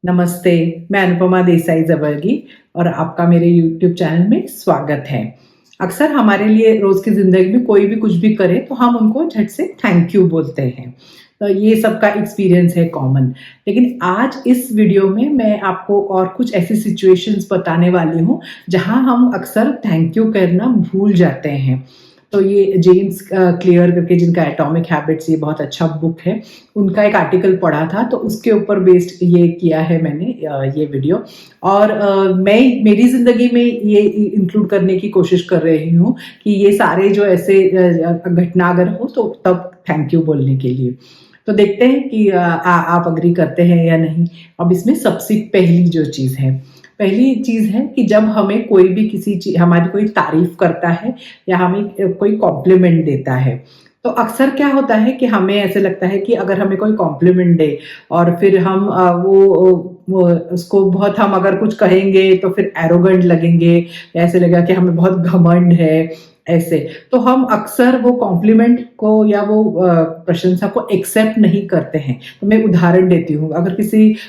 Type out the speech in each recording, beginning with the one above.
नमस्ते, मैं अनुपमा देसाई जबरगी और आपका मेरे यूट्यूब चैनल में स्वागत है। अक्सर हमारे लिए रोज़ की ज़िंदगी में कोई भी कुछ भी करे तो हम उनको झट से थैंक यू बोलते हैं। तो ये सबका एक्सपीरियंस है कॉमन। लेकिन आज इस वीडियो में मैं आपको और कुछ ऐसी सिचुएशंस बताने वाली हूँ, जहाँ हम अक्सर थैंक यू कहना भूल जाते हैं। तो ये जेम्स क्लियर करके, जिनका एटॉमिक हैबिट्स ये बहुत अच्छा बुक है, उनका एक आर्टिकल पढ़ा था, तो उसके ऊपर बेस्ड ये किया है मैंने ये वीडियो। और मैं मेरी ज़िंदगी में ये इंक्लूड करने की कोशिश कर रही हूँ कि ये सारे जो ऐसे घटना अगर हो तो तब थैंक यू बोलने के लिए। तो देखते हैं कि आप अग्री करते हैं या नहीं। अब इसमें सबसे पहली चीज़ है कि जब हमें कोई भी किसी चीज़ हमारी कोई तारीफ करता है या हमें कोई कॉम्प्लीमेंट देता है, तो अक्सर क्या होता है कि हमें ऐसे लगता है कि अगर हमें कोई कॉम्प्लीमेंट दे और फिर हम वो उसको बहुत, हम अगर कुछ कहेंगे तो फिर एरोगेंट लगेंगे, ऐसे लगेगा कि हमें बहुत घमंड है ऐसे। तो हम अक्सर वो कॉम्प्लीमेंट को या वो प्रशंसा को एक्सेप्ट नहीं करते हैं। तो मैं उदाहरण देती हूँ। अगर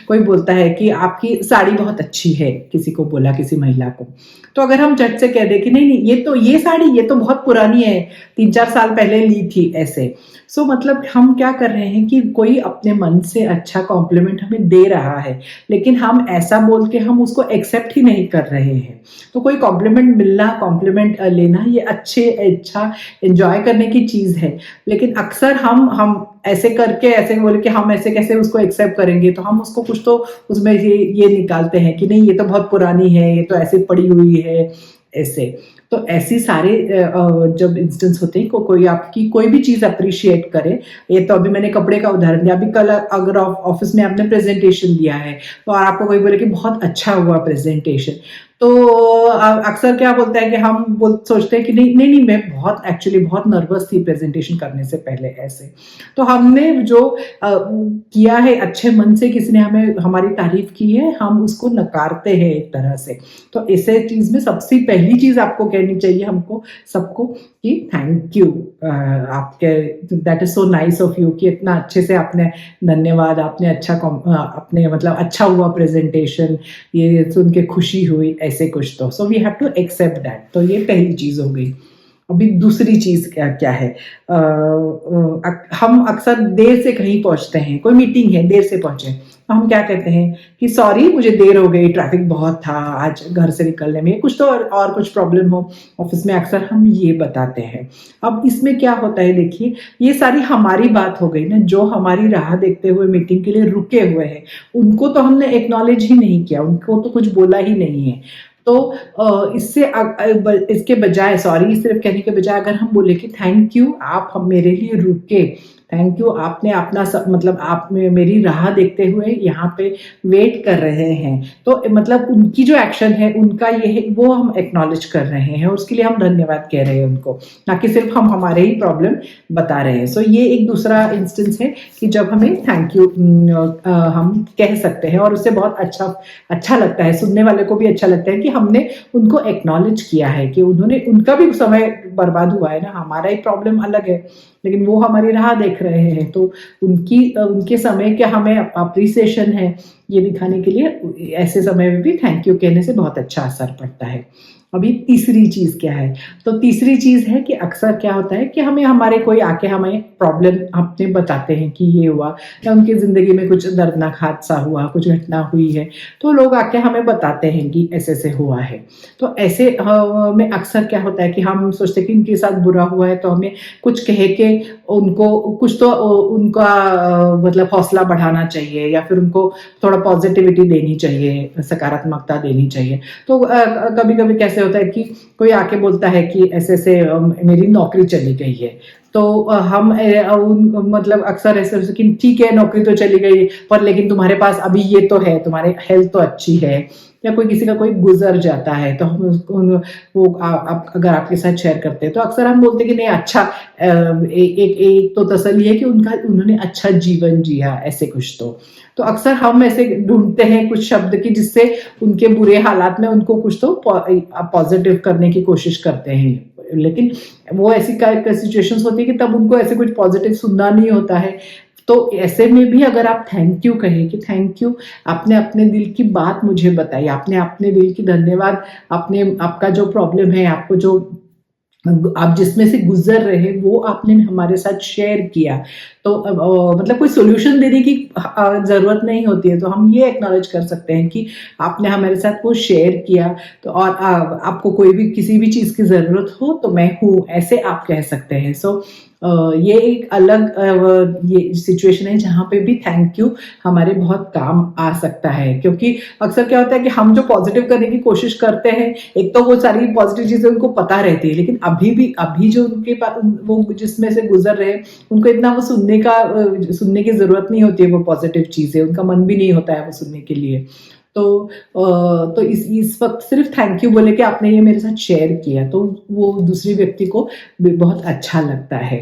कोई बोलता है कि आपकी साड़ी बहुत अच्छी है, किसी को बोला, किसी महिला को, तो अगर हम झट से कह दें कि नहीं नहीं, ये साड़ी ये तो बहुत पुरानी है, 3-4 साल पहले ली थी, ऐसे। मतलब हम क्या कर रहे हैं कि कोई अपने मन से अच्छा कॉम्प्लीमेंट हमें दे रहा है, लेकिन हम ऐसा बोल के हम उसको एक्सेप्ट ही नहीं कर रहे हैं। तो कोई कॉम्प्लीमेंट मिलना, कॉम्प्लीमेंट लेना, ये अच्छा एंजॉय करने की चीज़ है। लेकिन अक्सर हम ऐसे करके, ऐसे बोल के हम ऐसे कैसे उसको एक्सेप्ट करेंगे, तो हम उसको कुछ तो उसमें ये निकालते हैं कि नहीं ये तो बहुत पुरानी है, ये तो ऐसे पड़ी हुई है, ऐसे। तो ऐसी सारे जब इंस्टेंस होते हैं, कोई आपकी कोई भी चीज़ अप्रिशिएट करे। ये तो अभी मैंने कपड़े का उदाहरण दिया। अभी कल अगर ऑफिस में आपने प्रेजेंटेशन दिया है तो आपको कोई बोले कि बहुत अच्छा हुआ प्रेजेंटेशन, तो अक्सर क्या बोलता है कि हम सोचते हैं कि नहीं नहीं नहीं, मैं बहुत नर्वस थी प्रेजेंटेशन करने से पहले, ऐसे। तो हमने जो किया है, अच्छे मन से किसी ने हमें हमारी तारीफ की है, हम उसको नकारते हैं एक तरह से। तो ऐसे चीज में सबसे पहली चीज आपको कहनी चाहिए हमको सबको कि थैंक यू। आपके that is so nice of you कि इतना अच्छे से आपने, धन्यवाद, आपने अपने मतलब अच्छा हुआ प्रेजेंटेशन, ये सुन के खुशी हुई, ऐसे कुछ। तो so we have to accept that. तो ये पहली चीज हो गई। अभी दूसरी चीज क्या है, हम अक्सर देर से कहीं पहुंचते हैं, कोई मीटिंग है, देर से पहुंचे, तो हम क्या कहते हैं कि सॉरी मुझे देर हो गई, ट्रैफिक बहुत था आज घर से निकलने में, कुछ तो और कुछ प्रॉब्लम हो ऑफिस में, अक्सर हम ये बताते हैं। अब इसमें क्या होता है, देखिए, ये सारी हमारी बात हो गई ना। जो हमारी राह देखते हुए मीटिंग के लिए रुके हुए हैं, उनको तो हमने एक्नॉलेज ही नहीं किया, उनको तो कुछ बोला ही नहीं है। तो इसके बजाय, सॉरी सिर्फ कहने के बजाय, अगर हम बोले कि थैंक यू, आप हम मेरे लिए रुके, थैंक यू, आपने अपना मतलब आप मेरी राह देखते हुए यहाँ पे वेट कर रहे हैं, तो मतलब उनकी जो एक्शन है, उनका ये है, वो हम एक्नॉलेज कर रहे हैं, उसके लिए हम धन्यवाद कह रहे हैं उनको, ना कि सिर्फ हम हमारे ही प्रॉब्लम बता रहे हैं। सो ये एक दूसरा इंस्टेंस है कि जब हमें थैंक यू हम कह सकते हैं, और उससे बहुत अच्छा लगता है, सुनने वाले को भी अच्छा लगता है कि हमने उनको एक्नॉलेज किया है, कि उनका भी समय बर्बाद हुआ है ना, हमारा ही प्रॉब्लम अलग है, लेकिन वो हमारी राह देख रहे हैं। तो उनके समय के हमें अप्रिसिएशन है, ये दिखाने के लिए ऐसे समय में भी थैंक यू कहने से बहुत अच्छा असर पड़ता है। अभी तीसरी चीज क्या है, तो तीसरी चीज है कि अक्सर क्या होता है कि हमारे कोई आके हमें प्रॉब्लम अपने बताते हैं कि ये हुआ, या उनकी जिंदगी में कुछ दर्दनाक हादसा हुआ, कुछ घटना हुई है, तो लोग आके हमें बताते हैं कि ऐसे ऐसे हुआ है। तो ऐसे में अक्सर क्या होता है कि हम सोचते हैं कि उनके साथ बुरा हुआ है, तो हमें कुछ कह के उनको कुछ तो उनका मतलब हौसला बढ़ाना चाहिए, या फिर उनको थोड़ा पॉजिटिविटी देनी चाहिए, सकारात्मकता देनी चाहिए। तो कभी कभी कैसे होता है कि कोई आके बोलता है कि ऐसे ऐसे मेरी नौकरी चली गई है, तो हम मतलब अक्सर ऐसे कि ठीक है, नौकरी तो चली गई, पर लेकिन तुम्हारे पास अभी ये तो है, तुम्हारे हेल्थ तो अच्छी है। या कोई किसी का कोई गुजर जाता है, तो हम उसको वो आप अगर आपके साथ शेयर करते हैं, तो अक्सर हम बोलते हैं कि नहीं अच्छा, एक तो तसल्ली है कि उन्होंने अच्छा जीवन जिया, ऐसे कुछ। तो अक्सर हम ऐसे ढूंढते हैं कुछ शब्द की, जिससे उनके बुरे हालात में उनको कुछ तो पॉजिटिव करने की कोशिश करते हैं। लेकिन वो ऐसी सिचुएशंस होती है कि तब उनको ऐसे कुछ पॉजिटिव सुनना नहीं होता है, तो ऐसे में भी अगर आप थैंक यू कहें कि थैंक यू, आपने अपने दिल की बात मुझे बताई, आपने अपने दिल की धन्यवाद, आपने आपका जो प्रॉब्लम है, आपको जो आप जिसमें से गुजर रहे वो आपने हमारे साथ शेयर किया, तो मतलब कोई सोल्यूशन देने की जरूरत नहीं होती है, तो हम ये एक्नॉलेज कर सकते हैं कि आपने हमारे साथ वो शेयर किया। तो और आपको कोई भी किसी भी चीज़ की ज़रूरत हो तो मैं हूँ, ऐसे आप कह सकते हैं। सो ये एक अलग ये सिचुएशन है जहाँ पे भी थैंक यू हमारे बहुत काम आ सकता है, क्योंकि अक्सर क्या होता है कि हम जो पॉजिटिव करने की कोशिश करते हैं, एक तो वो सारी पॉजिटिव चीजें उनको पता रहती है, लेकिन अभी जो उनके पास वो जिसमें से गुजर रहे हैं, उनको इतना वो सुनने की जरूरत नहीं होती है, वो पॉजिटिव चीजें उनका मन भी नहीं होता है वो सुनने के लिए। तो इस वक्त सिर्फ थैंक यू बोले कि आपने ये मेरे साथ शेयर किया, तो वो दूसरी व्यक्ति को भी बहुत अच्छा लगता है।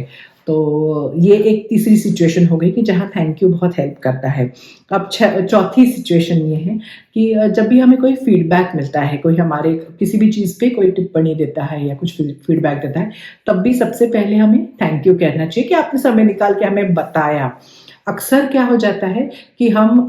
तो ये एक तीसरी सिचुएशन हो गई कि जहाँ थैंक यू बहुत हेल्प करता है। अब चौथी सिचुएशन ये है कि जब भी हमें कोई फीडबैक मिलता है, कोई हमारे किसी भी चीज़ पे कोई टिप्पणी देता है या कुछ फीडबैक देता है, तब भी सबसे पहले हमें थैंक यू कहना चाहिए कि आपने समय निकाल के हमें बताया। अक्सर क्या हो जाता है कि हम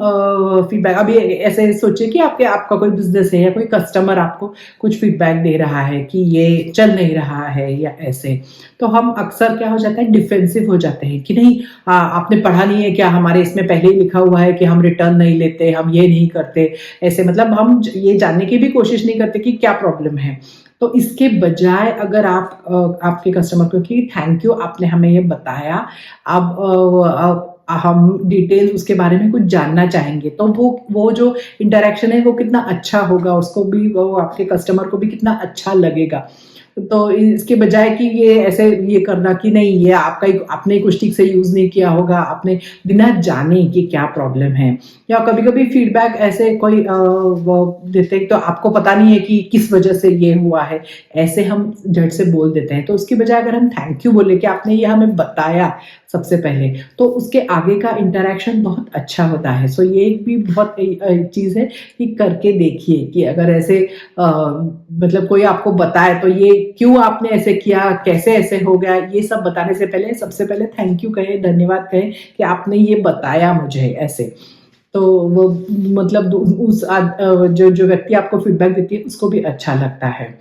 फीडबैक, अभी ऐसे सोचिए कि आपका कोई बिजनेस है या कोई कस्टमर आपको कुछ फीडबैक दे रहा है कि ये चल नहीं रहा है या ऐसे, तो हम अक्सर क्या हो जाता है, डिफेंसिव हो जाते हैं कि नहीं, आपने पढ़ा नहीं है क्या, हमारे इसमें पहले ही लिखा हुआ है कि हम रिटर्न नहीं लेते, हम ये नहीं करते, ऐसे मतलब हम ये जानने की भी कोशिश नहीं करते कि क्या प्रॉब्लम है। तो इसके बजाय अगर आप आपके कस्टमर को कि थैंक यू, आपने हमें ये बताया, अब हम डिटेल उसके बारे में कुछ जानना चाहेंगे, तो वो जो इंटरेक्शन है वो कितना अच्छा होगा, उसको भी, वो आपके कस्टमर को भी कितना अच्छा लगेगा। तो इसके बजाय कि ये ऐसे ये करना कि नहीं, ये आपने कुछ ठीक से यूज नहीं किया होगा, आपने बिना जाने कि क्या प्रॉब्लम है, या कभी कभी फीडबैक ऐसे कोई वो देते तो आपको पता नहीं है कि किस वजह से ये हुआ है, ऐसे हम झट से बोल देते हैं। तो उसकी बजाय अगर हम थैंक यू बोले कि आपने ये हमें बताया सबसे पहले, तो उसके आगे का इंटरेक्शन बहुत अच्छा होता है। सो ये भी बहुत चीज़ है कि करके देखिए कि अगर ऐसे मतलब कोई आपको बताए तो ये क्यों आपने ऐसे किया, कैसे ऐसे हो गया, ये सब बताने से पहले सबसे पहले थैंक यू कहें, धन्यवाद कहें कि आपने ये बताया मुझे ऐसे। तो वो मतलब जो जो व्यक्ति आपको फीडबैक देती है उसको भी अच्छा लगता है।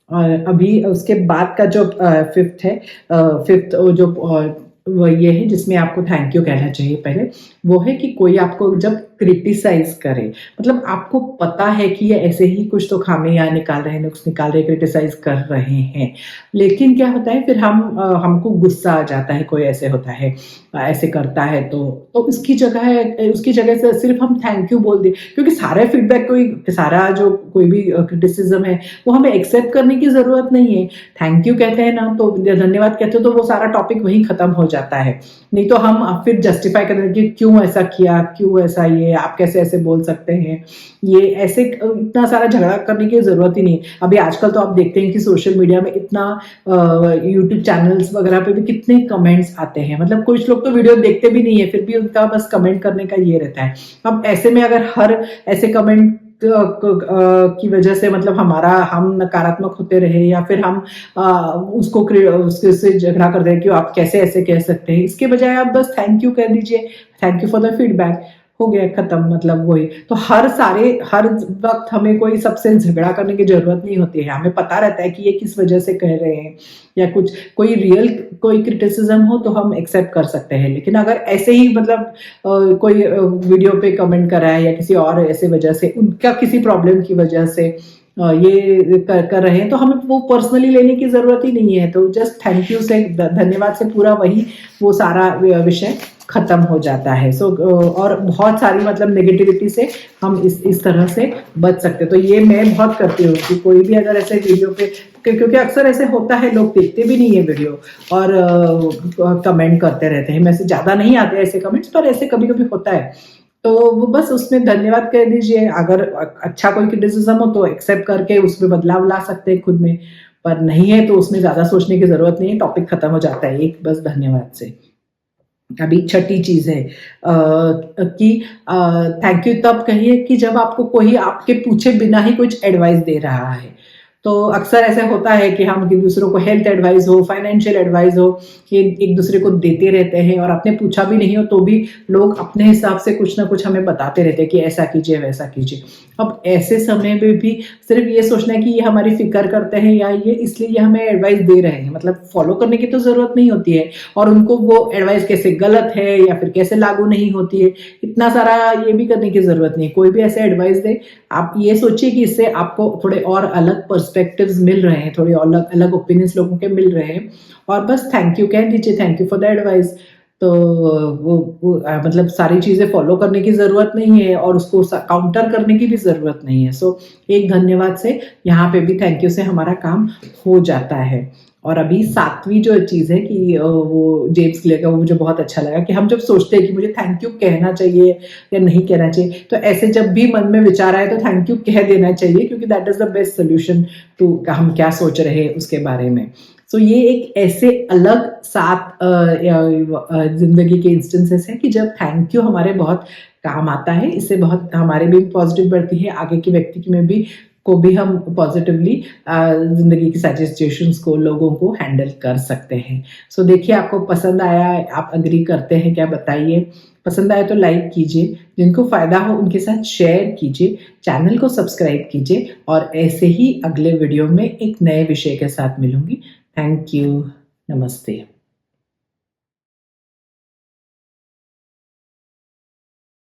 और अभी उसके बाद का जो फिफ्थ जो वो ये है जिसमें आपको थैंक यू कहना चाहिए पहले, वो है कि कोई आपको जब क्रिटिसाइज करे, मतलब आपको पता है कि ये ऐसे ही कुछ तो खामियां निकाल रहे हैं, नुक्स निकाल रहे, क्रिटिसाइज कर रहे हैं, लेकिन क्या होता है फिर हमको गुस्सा आ जाता है, कोई ऐसे होता है ऐसे करता है, तो उसकी जगह से सिर्फ हम थैंक यू बोल दे, क्योंकि सारा फीडबैक, सारा जो कोई भी क्रिटिसिज्म है वो हमें एक्सेप्ट करने की जरूरत नहीं है। थैंक यू कहते हैं ना, तो धन्यवाद कहते हो, तो वो सारा टॉपिक वहीं खत्म हो जाता है। नहीं तो हम फिर जस्टिफाई करते हैं कि क्यों ऐसा किया, क्यों ऐसा, ये आप कैसे ऐसे बोल सकते हैं, ये ऐसे इतना सारा झगड़ा करने की जरूरत ही नहीं। अभी आजकल तो आप देखते हैं कि सोशल मीडिया में इतना यूट्यूब चैनल्स वगैरह पे भी कितने कमेंट्स आते हैं, मतलब कुछ लोग तो वीडियो देखते भी नहीं है फिर भी उनका बस कमेंट करने का ये रहता है। अब ऐसे में अगर हर ऐसे कमेंट की वजह से मतलब हम नकारात्मक होते रहे, या फिर हम उससे झगड़ा कर रहे कि आप कैसे ऐसे कह सकते हैं, इसके बजाय आप बस थैंक यू कह दीजिए, thank you for the feedback, हो गया खत्म। मतलब वही तो हर वक्त हमें कोई सबसे झगड़ा करने की जरूरत नहीं होती है, हमें पता रहता है कि ये किस वजह से कह रहे हैं, या कुछ कोई क्रिटिसिज्म हो तो हम एक्सेप्ट कर सकते हैं। लेकिन अगर ऐसे ही मतलब कोई वीडियो पे कमेंट कर रहा है या किसी और ऐसे वजह से, उनका किसी प्रॉब्लम की वजह से ये कर रहे हैं, तो हमें वो पर्सनली लेने की जरूरत ही नहीं है। तो जस्ट थैंक यू से, धन्यवाद से पूरा वो सारा विषय खत्म हो जाता है। और बहुत सारी मतलब नेगेटिविटी से हम इस तरह से बच सकते हैं। तो ये मैं बहुत करती हूँ कि कोई भी अगर ऐसे वीडियो पे, क्योंकि अक्सर ऐसे होता है लोग देखते भी नहीं है वीडियो और कमेंट करते रहते हैं, मैं से ज्यादा नहीं आते ऐसे कमेंट्स, पर ऐसे कभी कभी होता है, तो वो बस उसमें धन्यवाद कह दीजिए। अगर अच्छा कोई क्रिटिसिज्म हो तो एक्सेप्ट करके उसमें बदलाव ला सकते हैं खुद में, पर नहीं है तो उसमें ज्यादा सोचने की जरूरत नहीं है, टॉपिक खत्म हो जाता है एक बस धन्यवाद से। अभी छठी चीज है कि थैंक यू तब कहिए कि जब आपको कोई आपके पूछे बिना ही कुछ एडवाइस दे रहा है। तो अक्सर ऐसे होता है कि हम दूसरों को हेल्थ एडवाइस हो, फाइनेंशियल एडवाइस हो, ये एक दूसरे को देते रहते हैं और आपने पूछा भी नहीं हो तो भी लोग अपने हिसाब से कुछ ना कुछ हमें बताते रहते हैं कि ऐसा कीजिए वैसा कीजिए। अब ऐसे समय में भी सिर्फ ये सोचना है कि ये हमारी फिक्र करते हैं या ये इसलिए ये हमें एडवाइस दे रहे हैं, मतलब फॉलो करने की तो जरूरत नहीं होती है, और उनको वो एडवाइस कैसे गलत है या फिर कैसे लागू नहीं होती है इतना सारा ये भी करने की जरूरत नहीं है। कोई भी ऐसे एडवाइस दे, आप ये सोचिए कि इससे आपको थोड़े और अलग पर्सपेक्टिव्स मिल रहे हैं, थोड़े अलग अलग ओपिनियंस लोगों के मिल रहे हैं, और बस थैंक यू कह दीजिए, thank you for the advice. तो मतलब सारी चीजें फॉलो करने की जरूरत नहीं है और उसको काउंटर करने की भी जरूरत नहीं है। सो एक धन्यवाद से, यहाँ पे भी थैंक यू से हमारा काम हो जाता है। और अभी 7वीं जो चीज है कि वो जेम्स क्लियर का, वो मुझे बहुत अच्छा लगा कि हम जब सोचते हैं कि मुझे थैंक यू कहना चाहिए या नहीं कहना चाहिए, तो ऐसे जब भी मन में विचार आए तो थैंक यू कह देना चाहिए, क्योंकि that is the best solution to हम क्या सोच रहे हैं उसके बारे में। सो ये एक ऐसे अलग 7 जिंदगी के इंस्टेंसेस है कि जब थैंक यू हमारे बहुत काम आता है, इससे बहुत हमारे भी पॉजिटिव बढ़ती है, आगे के व्यक्ति में भी को भी हम पॉजिटिवली जिंदगी की सारी सिचुएशंस को, लोगों को हैंडल कर सकते हैं। सो देखिए आपको पसंद आया, आप अग्री करते हैं क्या, बताइए। पसंद आया तो लाइक कीजिए, जिनको फायदा हो उनके साथ शेयर कीजिए, चैनल को सब्सक्राइब कीजिए, और ऐसे ही अगले वीडियो में एक नए विषय के साथ मिलूंगी। थैंक यू, नमस्ते।